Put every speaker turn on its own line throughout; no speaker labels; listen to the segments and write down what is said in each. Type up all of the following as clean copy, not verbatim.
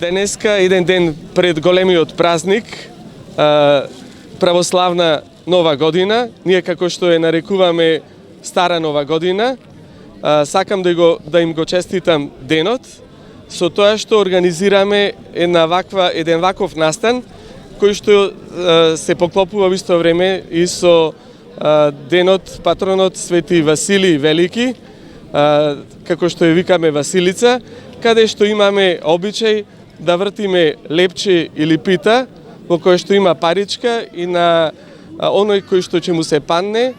Денеска еден ден пред големиот празник, православна Нова година, ние како што ја нарекуваме Стара Нова година, сакам да им го честитам денот, со тоа што организираме еден ваков настан, кој што се поклопува во исто време и со денот, патронот Свети Василий Велики, како што ја викаме Василица, каде што имаме обичај да вртиме лепче или пита, во кој што има паричка и на оној кој што ќе му се падне,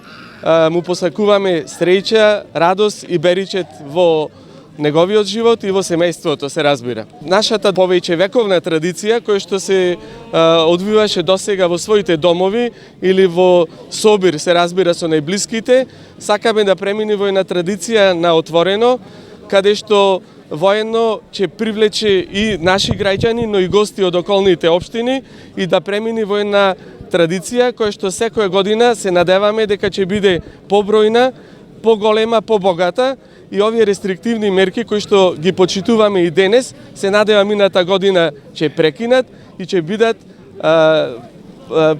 му посакуваме среќа, радост и беричет во неговиот живот и во семејството, се разбира. Нашата повеќе вековна традиција, која што се одвиваше досега во своите домови или во собир, се разбира, со најблиските, сакаме да премине во една традиција на отворено, каде што воено ќе привлече и наши граѓани, но и гости од околните општини и да премине во една традиција која што секоја година се надеваме дека ќе биде побројна, поголема, побогата и овие рестриктивни мерки кои што ги почитуваме и денес, се надевам мината година ќе прекинат и ќе бидат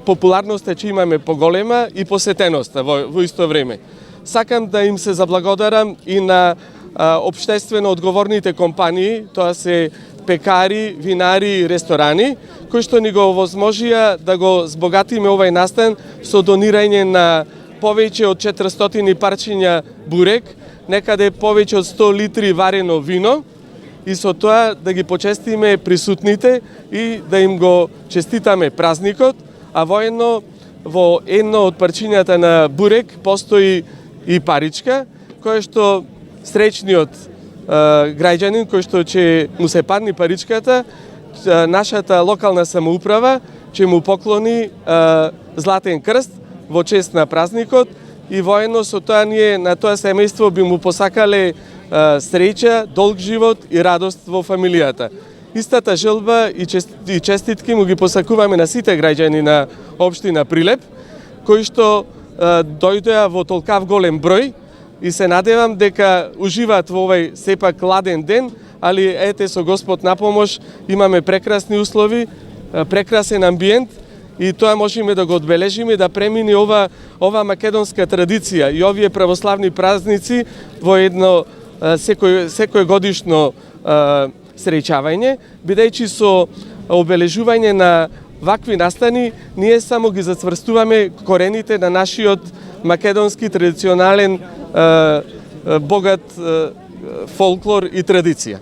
популарноста ќе имаме поголема и посетеноста во исто време. Сакам да им се заблагодарам и на општествено одговорните компании, тоа се пекари, винари и ресторани, кои што ни го овозможија да го збогатиме овај настан со донирање на повеќе од 400 парчиња бурек, некаде повеќе од 100 литри варено вино и со тоа да ги почестиме присутните и да им го честитаме празникот, а воедно во едно од парчињата на бурек постои и паричка, која што среќниот граѓанин кој што ќе му се падне паричката, нашата локална самоуправа ќе му поклони златен крст во чест на празникот и воедно со тоа ние на тоа семејство би му посакале среќа, долг живот и радост во фамилијата. Истата желба и честитки му ги посакуваме на сите граѓани на општина Прилеп, кои што дојдоа во толкав голем број и се надевам дека уживаат во овај сепак ладен ден, али ете со Господ на помош имаме прекрасни услови, прекрасен амбиент и тоа можеме да го одбележиме, да премине ова македонска традиција и овие православни празници во едно секој годишно среќавање, бидејќи со обележување на вакви настани ние само ги зацврстуваме корените на нашиот македонски традиционален богат фолклор и традиција.